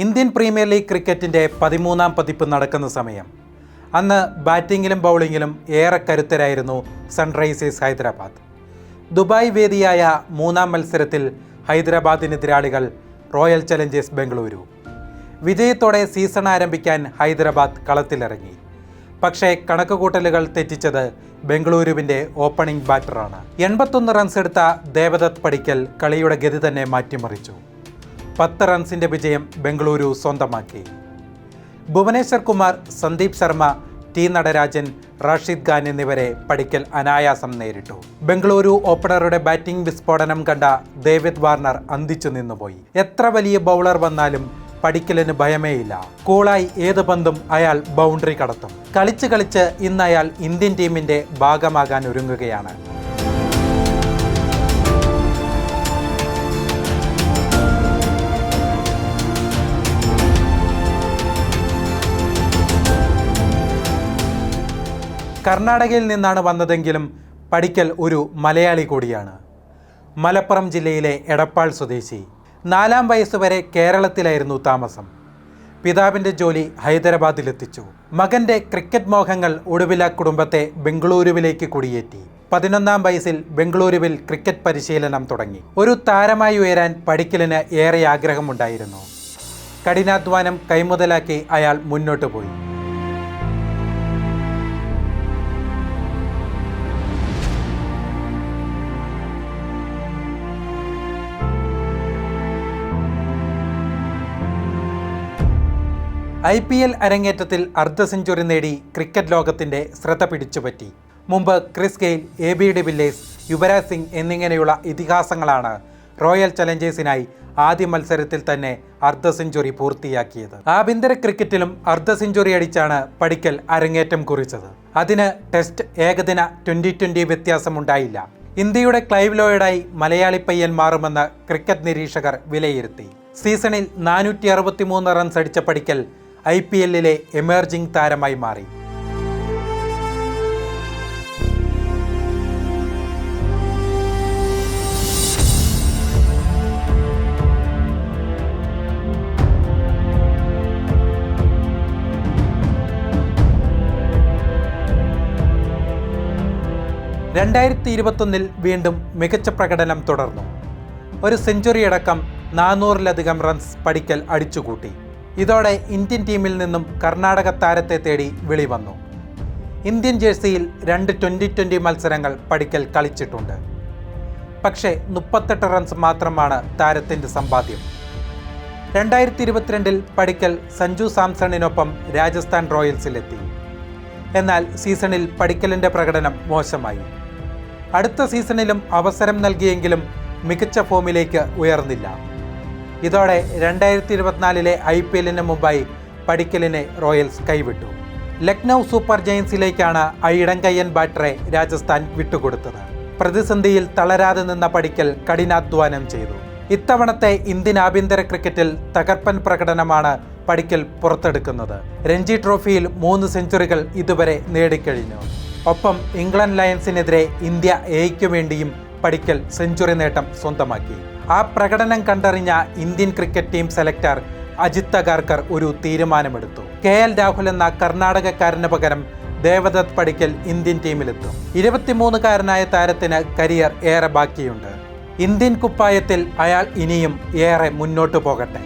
Indian premier league ക്രിക്കറ്റിൻ്റെ 13ാം പതിപ്പ് നടക്കുന്ന സമയം. അന്ന് ബാറ്റിങ്ങിലും ബൗളിങ്ങിലും ഏറെ കരുത്തരായിരുന്നു സൺറൈസേഴ്സ് ഹൈദരാബാദ്. ദുബായ് വേദിയായ 3ാം മത്സരത്തിൽ ഹൈദരാബാദിനെതിരാളികൾ റോയൽ ചലഞ്ചേഴ്സ് ബംഗളൂരു. വിജയത്തോടെ സീസൺ ആരംഭിക്കാൻ ഹൈദരാബാദ് കളത്തിലിറങ്ങി. പക്ഷേ കണക്കുകൂട്ടലുകൾ തെറ്റിച്ചത് ബംഗളൂരുവിൻ്റെ ഓപ്പണിംഗ് ബാറ്ററാണ്. 81 റൺസ് എടുത്ത ദേവദത്ത് പടിക്കൽ കളിയുടെ ഗതി തന്നെ മാറ്റിമറിച്ചു. 10 റൺസിൻ്റെ വിജയം ബംഗളൂരു സ്വന്തമാക്കി. ഭുവനേശ്വർ കുമാർ, സന്ദീപ് ശർമ്മ, ടി നടരാജൻ, റാഷിദ് ഖാൻ എന്നിവരെ പടിക്കൽ അനായാസം നേരിട്ടു. ബംഗളൂരു ഓപ്പണറുടെ ബാറ്റിംഗ് വിസ്ഫോടനം കണ്ട ഡേവിഡ് വാർണർ അന്തിച്ചു നിന്നുപോയി. എത്ര വലിയ ബൗളർ വന്നാലും പടിക്കലിന് ഭയമേയില്ല. കൂളായി ഏത് പന്തും അയാൾ ബൗണ്ടറി കടത്തും. കളിച്ച് ഇന്ന് അയാൾ ഇന്ത്യൻ ടീമിൻ്റെ ഭാഗമാകാൻ ഒരുങ്ങുകയാണ്. കർണാടകയിൽ നിന്നാണ് വന്നതെങ്കിലും പടിക്കൽ ഒരു മലയാളി കൂടിയാണ്. മലപ്പുറം ജില്ലയിലെ എടപ്പാൾ സ്വദേശി. 4ാം വയസ്സുവരെ കേരളത്തിലായിരുന്നു താമസം. പിതാവിൻ്റെ ജോലി ഹൈദരാബാദിലെത്തിച്ചു. മകൻ്റെ ക്രിക്കറ്റ് മോഹങ്ങൾ ഒടുവിൽ ആ കുടുംബത്തെ ബംഗളൂരുവിലേക്ക് കുടിയേറ്റി. 11ാം വയസ്സിൽ ബംഗളൂരുവിൽ ക്രിക്കറ്റ് പരിശീലനം തുടങ്ങി. ഒരു താരമായി ഉയരാൻ പടിക്കലിന് ഏറെ ആഗ്രഹമുണ്ടായിരുന്നു. കഠിനാധ്വാനം കൈമുതലാക്കി അയാൾ മുന്നോട്ട് പോയി. IPL അരങ്ങേറ്റത്തിൽ അർദ്ധ സെഞ്ചുറി നേടി ക്രിക്കറ്റ് ലോകത്തിൻ്റെ ശ്രദ്ധ പിടിച്ചുപറ്റി. മുമ്പ് Chris Gayle, AB de Villiers, Yuvraj Singh എന്നിങ്ങനെയുള്ള ഇതിഹാസങ്ങളാണ് റോയൽ ചലഞ്ചേഴ്സിനായി ആദ്യ മത്സരത്തിൽ തന്നെ അർദ്ധ സെഞ്ചുറി പൂർത്തിയാക്കിയത്. ആഭ്യന്തര ക്രിക്കറ്റിലും അർദ്ധ സെഞ്ചുറി അടിച്ചാണ് പടിക്കൽ അരങ്ങേറ്റം കുറിച്ചത്. അതിന് ടെസ്റ്റ്, ഏകദിന, T20 വ്യത്യാസമുണ്ടായില്ല. ഇന്ത്യയുടെ ക്ലൈവ് ലോയിഡായി മലയാളി പയ്യൻ മാറുമെന്ന് ക്രിക്കറ്റ് നിരീക്ഷകർ വിലയിരുത്തി. സീസണിൽ 463 റൺസ് അടിച്ച പടിക്കൽ IPLലെ എമേർജിംഗ് താരമായി മാറി. (2021) വീണ്ടും മികച്ച പ്രകടനം തുടർന്നു. ഒരു സെഞ്ചുറി അടക്കം 400-ലധികം റൺസ് പടിക്കൽ അടിച്ചുകൂട്ടി. ഇതോടെ ഇന്ത്യൻ ടീമിൽ നിന്നും കർണാടക താരത്തെ തേടി വിളി വന്നു. ഇന്ത്യൻ ജേഴ്സിയിൽ 2 T20 മത്സരങ്ങൾ പടിക്കൽ കളിച്ചിട്ടുണ്ട്. പക്ഷേ 38 റൺസ് മാത്രമാണ് താരത്തിൻ്റെ സമ്പാദ്യം. 2022 പടിക്കൽ സഞ്ജു സാംസണിനൊപ്പം രാജസ്ഥാൻ റോയൽസിലെത്തി. എന്നാൽ സീസണിൽ പടിക്കലിൻ്റെ പ്രകടനം മോശമായി. അടുത്ത സീസണിലും അവസരം നൽകിയെങ്കിലും മികച്ച ഫോമിലേക്ക് ഉയർന്നില്ല. ഇതോടെ 2024 IPLന് മുമ്പായി പടിക്കലിനെ റോയൽസ് കൈവിട്ടു. ലക്നൗ സൂപ്പർ ജയൻസിലേക്കാണ് ഇടംകയ്യൻ ബാറ്ററെ രാജസ്ഥാൻ വിട്ടുകൊടുത്തത്. പ്രതിസന്ധിയിൽ തളരാതെ നിന്ന പടിക്കൽ കഠിനാധ്വാനം ചെയ്തു. ഇത്തവണത്തെ ഇന്ത്യൻ ആഭ്യന്തര ക്രിക്കറ്റിൽ തകർപ്പൻ പ്രകടനമാണ് പടിക്കൽ പുറത്തെടുക്കുന്നത്. രഞ്ജി ട്രോഫിയിൽ 3 സെഞ്ചുറികൾ ഇതുവരെ നേടിക്കഴിഞ്ഞു. ഒപ്പം ഇംഗ്ലണ്ട് ലയൺസിനെതിരെ ഇന്ത്യ Aയ്ക്കു വേണ്ടിയും പടിക്കൽ സെഞ്ചുറി നേട്ടം സ്വന്തമാക്കി. ആ പ്രകടനം കണ്ടറിഞ്ഞ Indian cricket team selector Ajit Agarkar ഒരു തീരുമാനമെടുത്തു. KL രാഹുൽ എന്ന കർണാടകക്കാരന് പകരം ദേവദത്ത് പടിക്കൽ ഇന്ത്യൻ ടീമിലെത്തും. 23-കാരനായ താരത്തിന് കരിയർ ഏറെ ബാക്കിയുണ്ട്. ഇന്ത്യൻ കുപ്പായത്തിൽ അയാൾ ഇനിയും ഏറെ മുന്നോട്ടു പോകട്ടെ.